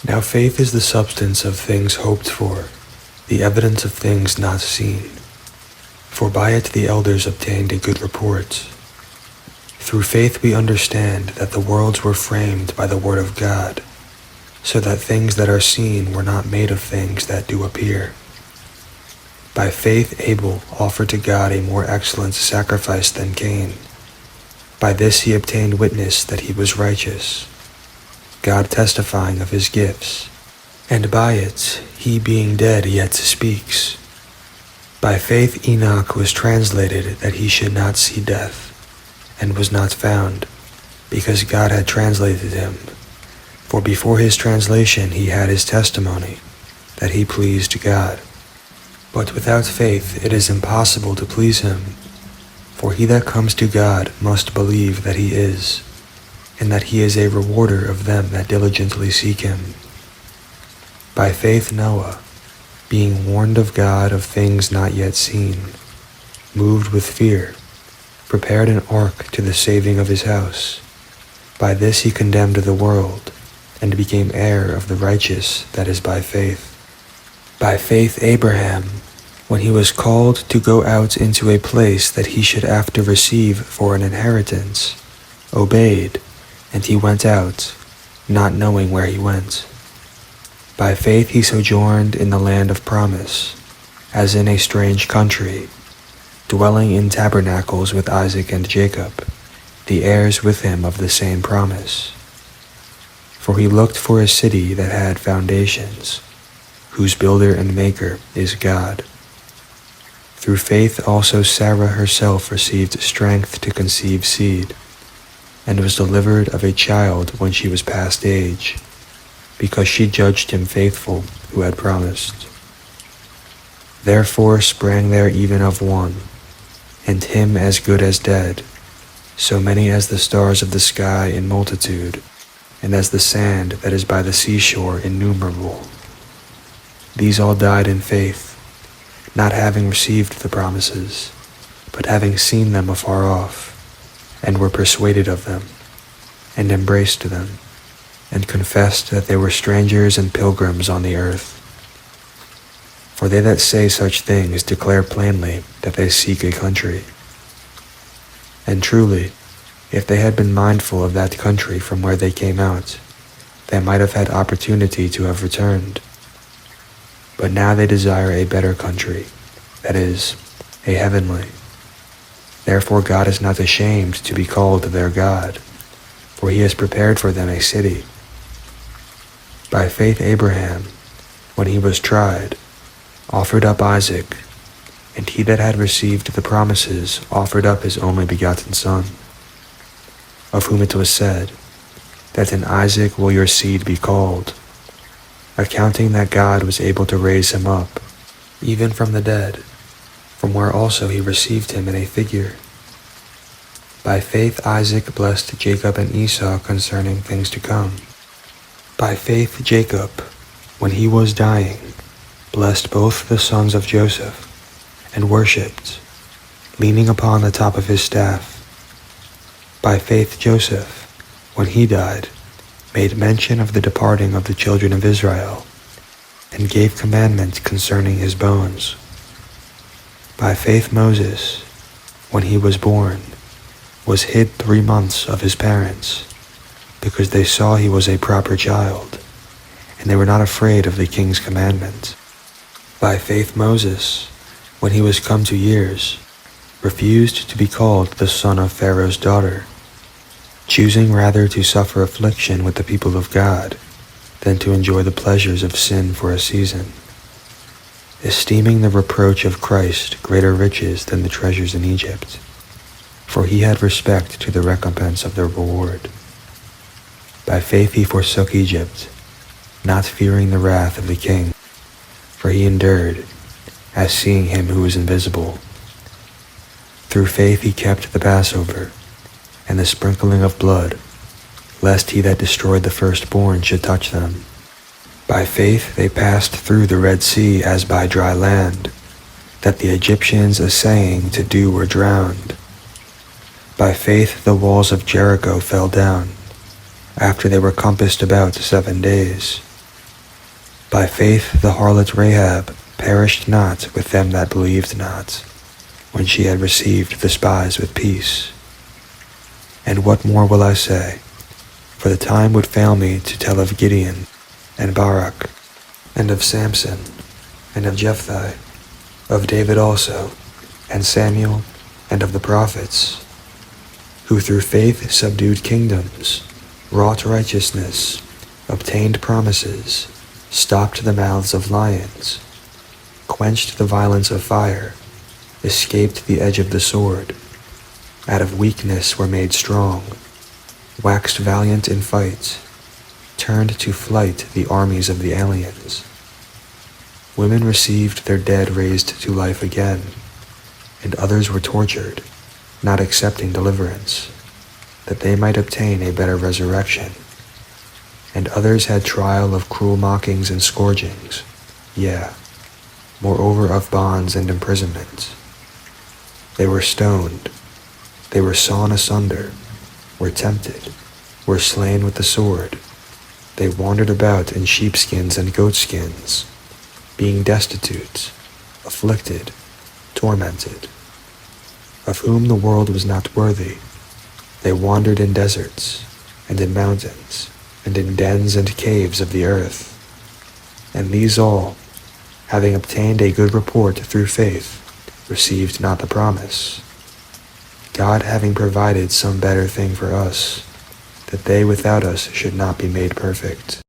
Now faith is the substance of things hoped for, the evidence of things not seen. For by it the elders obtained a good report. Through faith we understand that the worlds were framed by the word of God, so that things that are seen were not made of things that do appear. By faith Abel offered to God a more excellent sacrifice than Cain. By this he obtained witness that he was righteous, God testifying of his gifts, and by it he being dead yet speaks. By faith Enoch was translated that he should not see death, and was not found, because God had translated him. For before his translation he had his testimony, that he pleased God. But without faith it is impossible to please him. For he that comes to God must believe that he is, and that he is a rewarder of them that diligently seek him. By faith Noah, being warned of God of things not yet seen, moved with fear, prepared an ark to the saving of his house. By this he condemned the world, and became heir of the righteous that is by faith. By faith Abraham, when he was called to go out into a place that he should after receive for an inheritance, obeyed, and he went out, not knowing where he went. By faith he sojourned in the land of promise, as in a strange country, dwelling in tabernacles with Isaac and Jacob, the heirs with him of the same promise. For he looked for a city that had foundations, whose builder and maker is God. Through faith also Sarah herself received strength to conceive seed, and was delivered of a child when she was past age, because she judged him faithful who had promised. Therefore sprang there even of one, and him as good as dead, so many as the stars of the sky in multitude, and as the sand that is by the seashore innumerable. These all died in faith, not having received the promises, but having seen them afar off, and were persuaded of them, and embraced them, and confessed that they were strangers and pilgrims on the earth. For they that say such things declare plainly that they seek a country. And truly, if they had been mindful of that country from where they came out, they might have had opportunity to have returned. But now they desire a better country, that is, a heavenly. Therefore God is not ashamed to be called their God, for he has prepared for them a city. By faith Abraham, when he was tried, offered up Isaac, and he that had received the promises offered up his only begotten son, of whom it was said, that in Isaac will your seed be called, accounting that God was able to raise him up, even from the dead, from where also he received him in a figure. By faith Isaac blessed Jacob and Esau concerning things to come. By faith Jacob, when he was dying, blessed both the sons of Joseph, and worshipped, leaning upon the top of his staff. By faith Joseph, when he died, made mention of the departing of the children of Israel, and gave commandment concerning his bones. By faith Moses, when he was born, was hid 3 months of his parents, because they saw he was a proper child, and they were not afraid of the king's commandment. By faith Moses, when he was come to years, refused to be called the son of Pharaoh's daughter, choosing rather to suffer affliction with the people of God than to enjoy the pleasures of sin for a season, esteeming the reproach of Christ greater riches than the treasures in Egypt, for he had respect to the recompense of their reward. By faith he forsook Egypt, not fearing the wrath of the king, for he endured, as seeing him who is invisible. Through faith he kept the Passover, and the sprinkling of blood, lest he that destroyed the firstborn should touch them. By faith they passed through the Red Sea as by dry land, that the Egyptians assaying to do were drowned. By faith the walls of Jericho fell down, after they were compassed about 7 days. By faith the harlot Rahab perished not with them that believed not, when she had received the spies with peace. And what more will I say? For the time would fail me to tell of Gideon, and Barak, and of Samson, and of Jephthah, of David also, and Samuel, and of the prophets, who through faith subdued kingdoms, wrought righteousness, obtained promises, stopped the mouths of lions, quenched the violence of fire, escaped the edge of the sword, out of weakness were made strong, waxed valiant in fight, turned to flight the armies of the aliens. Women received their dead raised to life again, and others were tortured, not accepting deliverance, that they might obtain a better resurrection. And others had trial of cruel mockings and scourgings, yea, moreover of bonds and imprisonment. They were stoned, they were sawn asunder, were tempted, were slain with the sword. They wandered about in sheepskins and goatskins, being destitute, afflicted, tormented, of whom the world was not worthy. They wandered in deserts, and in mountains, and in dens and caves of the earth. And these all, having obtained a good report through faith, received not the promise, God having provided some better thing for us, that they without us should not be made perfect.